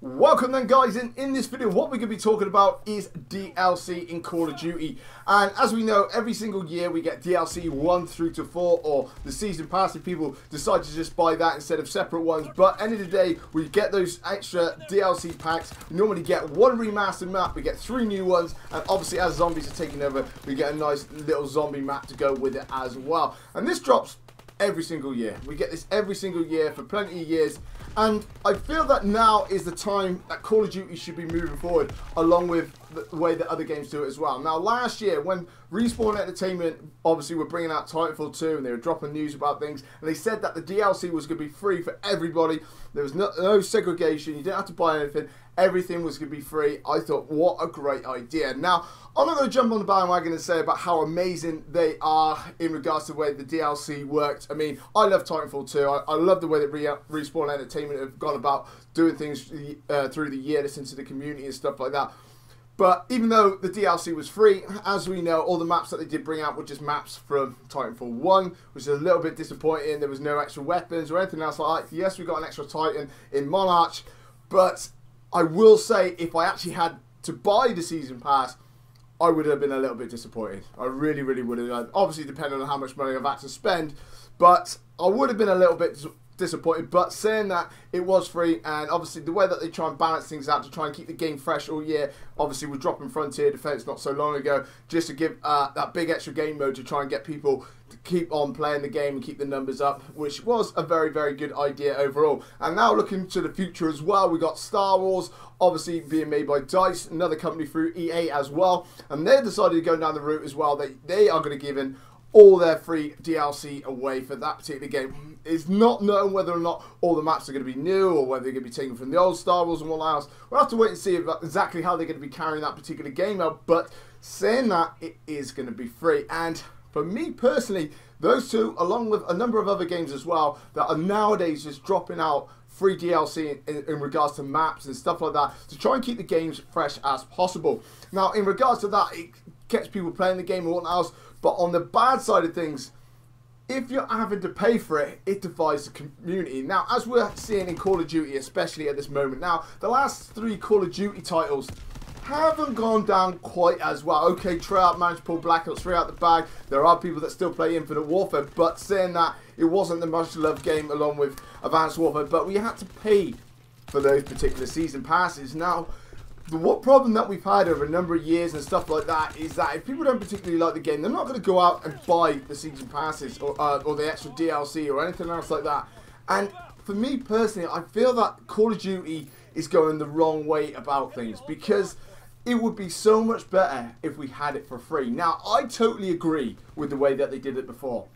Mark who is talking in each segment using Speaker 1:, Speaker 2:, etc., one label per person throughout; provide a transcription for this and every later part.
Speaker 1: Welcome then guys, in this video what we're going to be talking about is DLC in Call of Duty. And as we know, every single year we get DLC 1 through to 4 or the season pass if people decide to just buy that instead of separate ones. But end of the day, we get those extra DLC packs. We normally get one remastered map, we get 3 new ones, and obviously as zombies are taking over, we get a nice little zombie map to go with it as well. And this drops every single year. We get this every single year for plenty of years. And I feel that now is the time that Call of Duty should be moving forward along with the way that other games do it as well. Now last year when Respawn Entertainment obviously were bringing out Titanfall 2 and they were dropping news about things, and they said that the DLC was going to be free for everybody. There was no segregation, you didn't have to buy anything, everything was going to be free. I thought, what a great idea. Now I'm not going to jump on the bandwagon and say about how amazing they are in regards to the way the DLC worked. I mean, I love Titanfall 2. I love the way that Respawn Entertainment have gone about doing things through the year, listening to the community and stuff like that. But even though the DLC was free, as we know, all the maps that they did bring out were just maps from Titanfall 1, which is a little bit disappointing. There was no extra weapons or anything else like that. Yes, we got an extra Titan in Monarch, but I will say if I actually had to buy the Season Pass, I would have been a little bit disappointed. I really, really would have. Obviously, depending on how much money I've had to spend, but I would have been a little bit disappointed. But saying that, it was free, and obviously the way that they try and balance things out to try and keep the game fresh all year. Obviously, we're dropping Frontier Defense not so long ago, just to give that big extra game mode to try and get people to keep on playing the game and keep the numbers up, which was a very, very good idea overall. And now looking to the future as well, we got Star Wars obviously being made by DICE, another company through EA as well, and they decided to go down the route as well. They are going to give in all their free DLC away for that particular game. It's not known whether or not all the maps are going to be new or whether they're going to be taken from the old Star Wars and all else. We'll have to wait and see about exactly how they're going to be carrying that particular game out, but saying that, it is going to be free. And for me personally, those two, along with a number of other games as well, that are nowadays just dropping out free DLC in regards to maps and stuff like that, to try and keep the games fresh as possible. Now, in regards to that, it gets people playing the game and what else, but on the bad side of things, if you're having to pay for it, it divides the community. Now, as we're seeing in Call of Duty, especially at this moment, now, the last 3 Call of Duty titles haven't gone down quite as well. Okay, Treyarch managed to pull Black Ops 3 out the bag. There are people that still play Infinite Warfare, but saying that, it wasn't the much loved game along with Advanced Warfare, but we had to pay for those particular season passes. Now, what problem that we've had over a number of years and stuff like that is that if people don't particularly like the game, they're not going to go out and buy the season passes or the extra DLC or anything else like that. And for me personally, I feel that Call of Duty is going the wrong way about things, because it would be so much better if we had it for free. Now, I totally agree with the way that they did it before.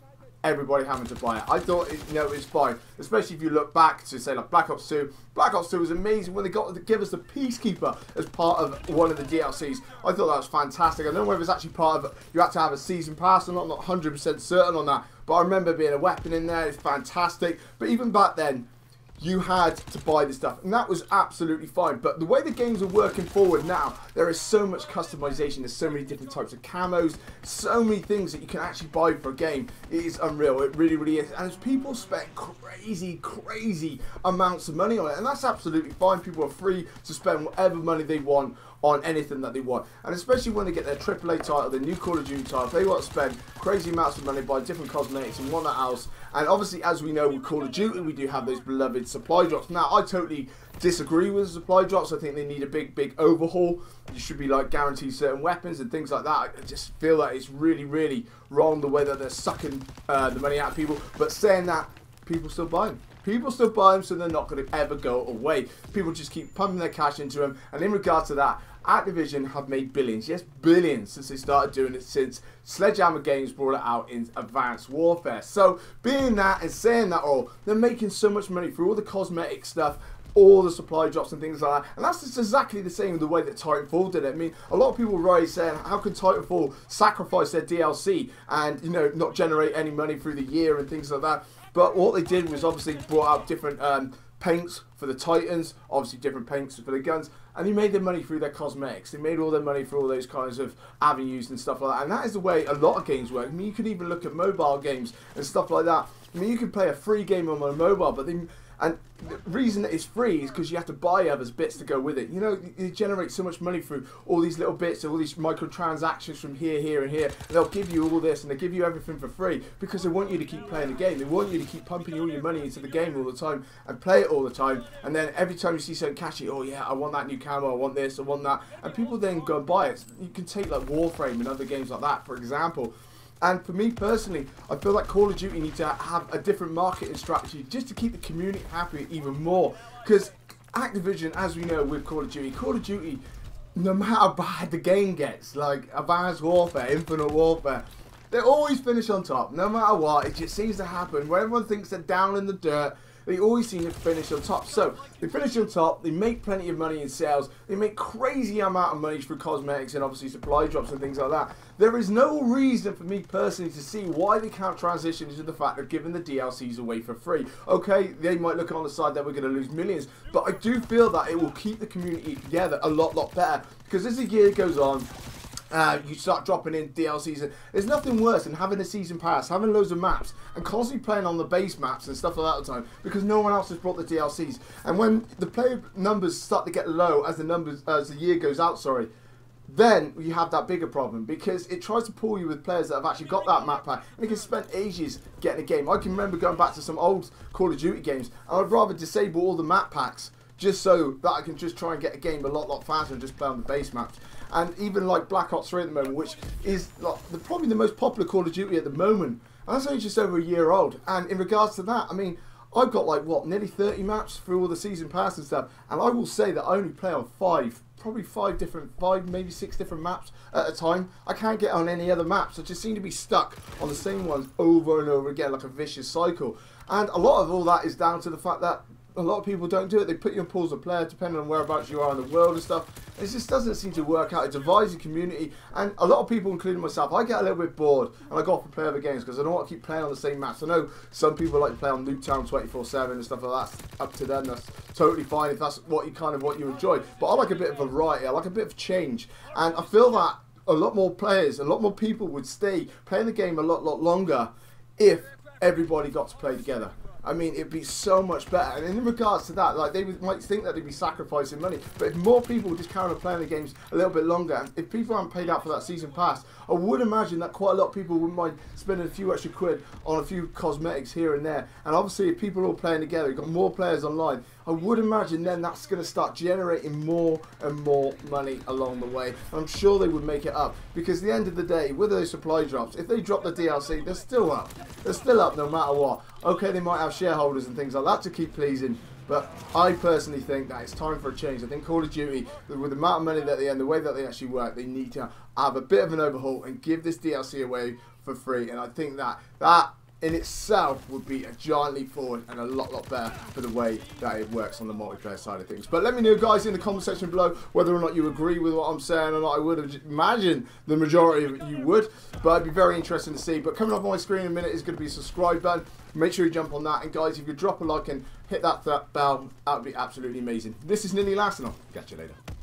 Speaker 1: Everybody having to buy it. I thought it was fine, especially if you look back to say like Black Ops 2. Black Ops 2 was amazing when they got to give us the Peacekeeper as part of one of the DLCs. I thought that was fantastic. I don't know whether it's actually part of it. You had to have a season pass or not. I'm not 100% certain on that, but I remember being a weapon in there. It's fantastic. But even back then, you had to buy this stuff, and that was absolutely fine. But the way the games are working forward now, there is so much customization. There's so many different types of camos, so many things that you can actually buy for a game. It is unreal. It really, really is. And people spend crazy, crazy amounts of money on it, and that's absolutely fine. People are free to spend whatever money they want on anything that they want, and especially when they get their AAA title, their new Call of Duty title, they want to spend crazy amounts of money, buy different cosmetics and whatnot else. And obviously, as we know with Call of Duty, we do have those beloved supply drops. Now, I totally disagree with the supply drops. I think they need a big overhaul. You should be like guaranteed certain weapons and things like that. I just feel that it's really, really wrong the way that they're sucking the money out of people. But saying that, people still buy them. People still buy them, so they're not going to ever go away. People just keep pumping their cash into them. And in regards to that, Activision have made billions, yes, billions, since they started doing it, since Sledgehammer Games brought it out in Advanced Warfare. So, being that and saying that all, they're making so much money through all the cosmetic stuff, all the supply drops and things like that. And that's just exactly the same the way that Titanfall did it. I mean, a lot of people were saying, how can Titanfall sacrifice their DLC and, you know, not generate any money through the year and things like that? But what they did was obviously brought out different paints for the Titans, obviously different paints for the guns, and they made their money through their cosmetics. They made all their money through all those kinds of avenues and stuff like that. And that is the way a lot of games work. I mean, you can even look at mobile games and stuff like that. I mean, you can play a free game on a mobile, but And the reason that it's free is because you have to buy others bits to go with it. You know, you generate so much money through all these little bits, all these microtransactions from here, here, and here. And they'll give you all this, and they give you everything for free because they want you to keep playing the game. They want you to keep pumping all your money into the game all the time and play it all the time. And then every time you see something catchy, oh yeah, I want that new camo, I want this, I want that. And people then go and buy it. You can take like Warframe and other games like that, for example. And for me personally, I feel like Call of Duty needs to have a different marketing strategy just to keep the community happy even more. Because Activision, as we know with Call of Duty, no matter how bad the game gets, like Advanced Warfare, Infinite Warfare, they always finish on top. No matter what, it just seems to happen. When everyone thinks they're down in the dirt, they always seem to finish on top. So, they finish on top, they make plenty of money in sales, they make crazy amount of money through cosmetics and obviously supply drops and things like that. There is no reason for me personally to see why they can't transition into the fact of giving the DLCs away for free. Okay, they might look on the side that we're going to lose millions, but I do feel that it will keep the community together a lot better. Because as the year goes on, you start dropping in DLCs, and there's nothing worse than having a season pass, having loads of maps, and constantly playing on the base maps and stuff like that all the time because no one else has brought the DLCs. And when the player numbers start to get low as the year goes out, then you have that bigger problem because it tries to pull you with players that have actually got that map pack and they can spend ages getting a game. I can remember going back to some old Call of Duty games, and I'd rather disable all the map packs just so that I can just try and get a game a lot faster and just play on the base maps. And even like Black Ops 3 at the moment, which is like probably the most popular Call of Duty at the moment, and that's only just over a year old. And in regards to that, I mean, I've got like what, nearly 30 maps through all the season pass and stuff, and I will say that I only play on probably five, maybe 6 different maps at a time. I can't get on any other maps. I just seem to be stuck on the same ones over and over again, like a vicious cycle. And a lot of all that is down to the fact that a lot of people don't do it. They put you in pools of players depending on whereabouts you are in the world and stuff. It just doesn't seem to work out. It divides the community, and a lot of people, including myself, I get a little bit bored and I go off and play other games because I don't want to keep playing on the same maps. I know some people like to play on Nuketown 24/7 and stuff like that. That's up to them. That's totally fine if that's what you enjoy. But I like a bit of variety. I like a bit of change, and I feel that a lot more players, a lot more people would stay playing the game a lot longer if everybody got to play together. I mean, it'd be so much better. And in regards to that, like, might think that they'd be sacrificing money, but if more people would just carry on playing the games a little bit longer, and if people haven't paid out for that season pass, I would imagine that quite a lot of people wouldn't mind spending a few extra quid on a few cosmetics here and there. And obviously, if people are all playing together, you've got more players online, I would imagine then that's going to start generating more and more money along the way. And I'm sure they would make it up, because at the end of the day, with those supply drops, if they drop the DLC, they're still up. They're still up no matter what. Okay, they might have shareholders and things like that to keep pleasing, but I personally think that it's time for a change. I think Call of Duty, with the amount of money that they earn, the way that they actually work, they need to have a bit of an overhaul and give this DLC away for free. And I think that in itself would be a giant leap forward and a lot better for the way that it works on the multiplayer side of things. But let me know, guys, in the comment section below whether or not you agree with what I'm saying or not. I would imagine the majority of you would, but it'd be very interesting to see. But coming up on my screen in a minute is going to be a subscribe button. Make sure you jump on that, and guys, if you could drop a like and hit that bell, that would be absolutely amazing. This is Nearly Last, and I'll catch you later.